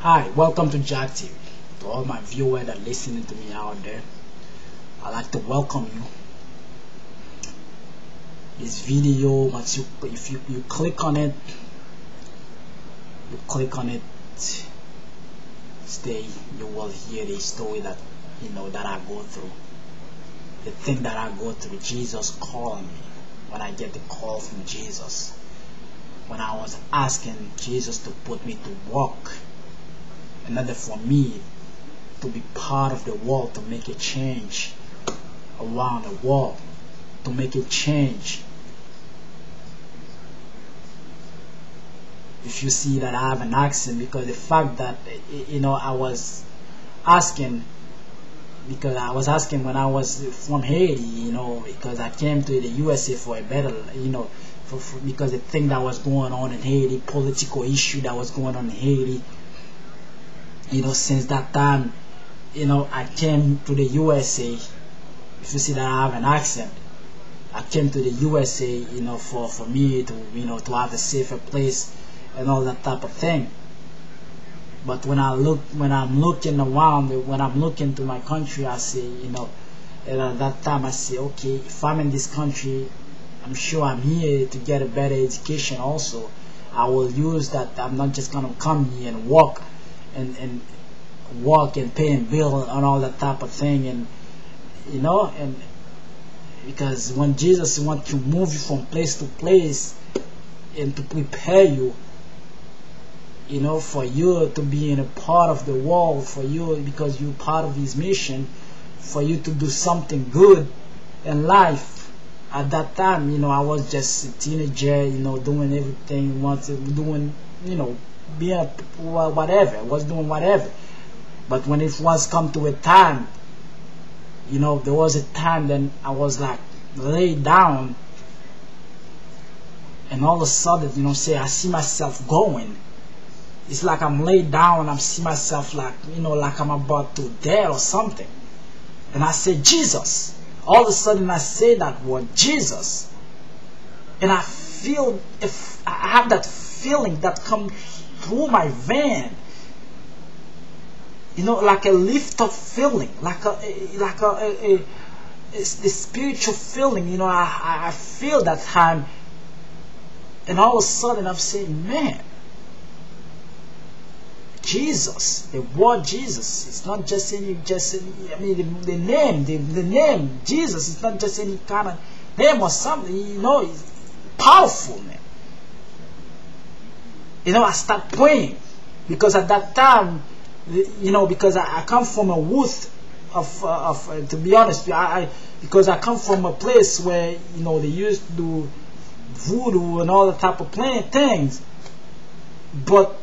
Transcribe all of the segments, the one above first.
Hi, welcome to Jack TV. To all my viewers that are listening to me out there, I'd like to welcome you. This video, once if you click on it, stay, you will hear the story that that I go through. The thing that I go through. Jesus called me when I get the call from Jesus. When I was asking Jesus to put me to work in order for me to be part of the world, to make a change around the world, to make a change. If you see that I have an accent, because the fact that I was asking, because I was asking when I was from Haiti, because I came to the USA for a better, because the thing that was going on in Haiti, political issue that was going on in Haiti, since that time, I came to the USA. If you see that I have an accent, I came to the USA, for me to have a safer place and all that type of thing. But when I'm looking around, when I'm looking to my country, I say, and at that time I say, okay, if I'm in this country, I'm sure I'm here to get a better education also. I will use that. I'm not just gonna come here and work and paying bill and all that type of thing, and and because when Jesus wants to move you from place to place and to prepare you, for you to be in a part of the world, for you, because you're part of His mission, for you to do something good in life. At that time, I was just a teenager, doing everything, being whatever. I was doing whatever. But when it was come to a time, there was a time then I was like laid down, and all of a sudden, I see myself going. It's like I'm laid down and I see myself like, like I'm about to die or something. And I say, Jesus. All of a sudden I say that word, Jesus. And I feel, if I have that feeling that comes through my vein, like a lift up feeling, like a spiritual feeling, I feel that time. And all of a sudden I'm saying, man, Jesus, the word Jesus, it's not just the name Jesus is not just any kind of name or something, it's powerful, man. I start praying, because at that time, because I come from a youth of to be honest, because I come from a place where, they used to do voodoo and all the type of things, but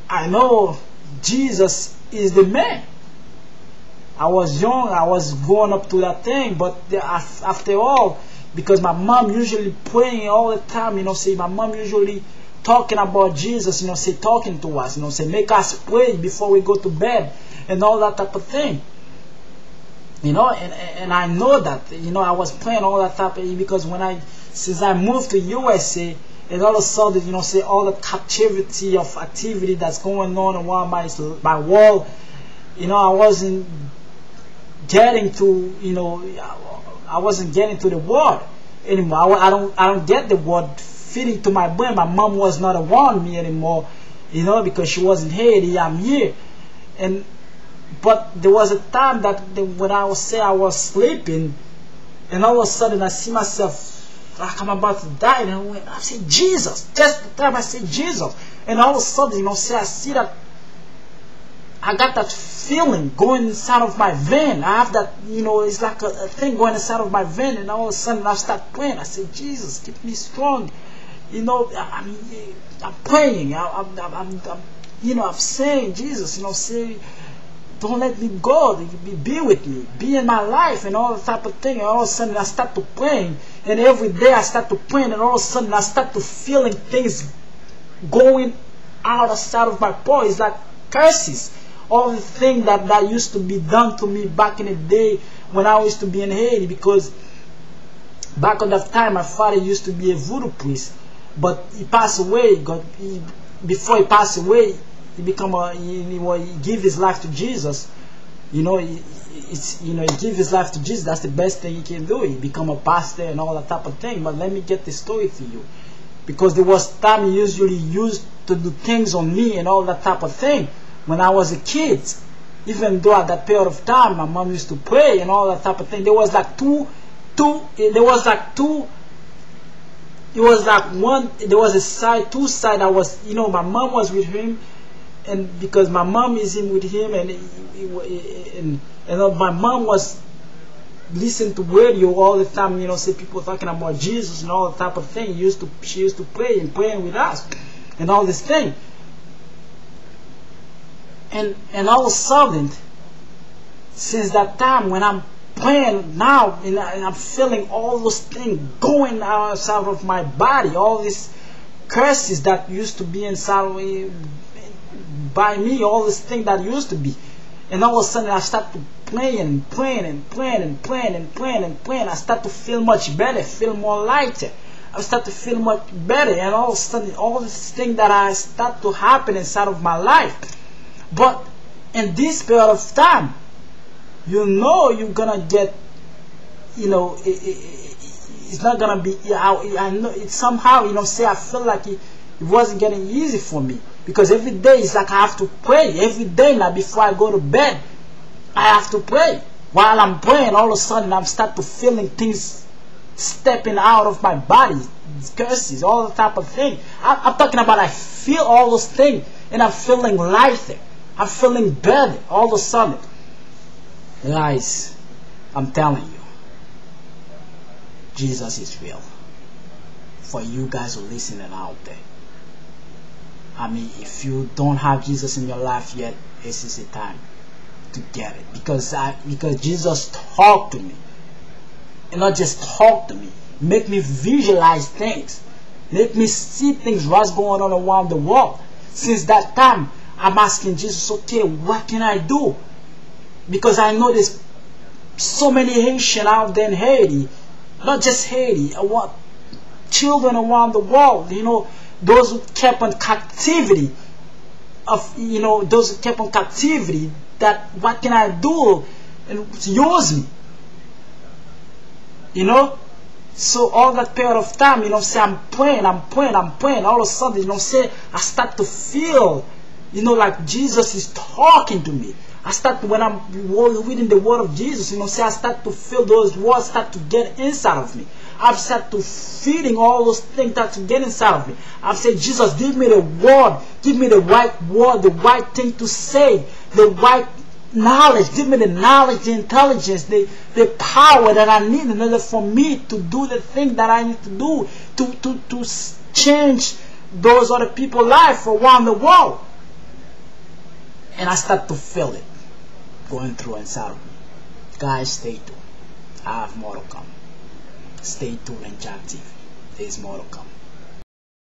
I know Jesus is the man. I was young, I was growing up to that thing, but after all, because my mom usually praying all the time, my mom usually talking about Jesus, talking to us, make us pray before we go to bed and all that type of thing. And I know that, I was praying all that type of, because since I moved to USA, and all of a sudden, all the captivity of activity that's going on around my world, I wasn't getting to, I wasn't getting to the word anymore. I don't get the word fitting to my brain. My mom was not around me anymore, because she wasn't here. I'm here, but there was a time that when I was sleeping, and all of a sudden I see myself like I'm about to die, and I say Jesus. Just the time I say Jesus, and all of a sudden, I see that I got that feeling going inside of my vein. I have that, it's like a thing going inside of my vein, and all of a sudden I start praying. I say, Jesus, keep me strong. I'm praying. I'm saying, Jesus, say, don't let me go, be with me, be in my life, and all that type of thing. And all of a sudden I start to praying, and every day I start to praying, and all of a sudden I start to feeling things going outside of my body. It's like curses, all the things that used to be done to me back in the day when I used to be in Haiti, because back on that time my father used to be a voodoo priest, but he passed away. Before he passed away, he become a he give his life to Jesus. He give his life to Jesus. That's the best thing he can do. He become a pastor and all that type of thing. But let me get the story for you, because there was time he usually used to do things on me and all that type of thing when I was a kid. Even though at that period of time my mom used to pray and all that type of thing, there was like two. It was like one. There was two sides. I was, my mom was with him, and because my mom is in with him, and my mom was listening to radio all the time. See people talking about Jesus and all that type of thing. She used to pray and praying with us, and all this thing. And all of a sudden, since that time when I'm praying now, and I'm feeling all those things going outside of my body, all these curses that used to be inside by me, all this thing that used to be, and all of a sudden I start to pray and praying. I start to feel much better, feel more lighter. I start to feel much better, and all of a sudden all this thing that I start to happen inside of my life. But in this period of time, you're gonna get, it's not gonna be. I know it somehow. I feel like it wasn't getting easy for me, because every day it's like I have to pray every day now before I go to bed. I have to pray. While I'm praying, all of a sudden I'm start to feeling things stepping out of my body, curses, all the type of thing. I'm talking about I feel all those things, and I'm feeling lighter. I'm feeling better all of a sudden. Guys, I'm telling you, Jesus is real. For you guys who are listening out there, I mean, if you don't have Jesus in your life yet, this is the time to get it. Because Jesus talked to me, and not just talk to me, make me visualize things, make me see things, what's going on around the world. Since that time, I'm asking Jesus, okay, what can I do? Because I know there's so many Haitians out there in Haiti, not just Haiti, I want children around the world, those who kept on captivity, that what can I do? And use me. So all that period of time, I'm praying, all of a sudden, I start to feel, like Jesus is talking to me. When I'm reading the word of Jesus, I start to feel those words start to get inside of me. I've started to feeding all those things that to get inside of me. I've said, Jesus, give me the word, give me the right word, the right thing to say, the right knowledge, give me the knowledge, the intelligence, the power that I need in order for me to do the thing that I need to do to change those other people's life around the world. And I start to feel it going through inside of me. Guys, stay tuned. I have more to come. Stay tuned and Jack TV. There's more to come.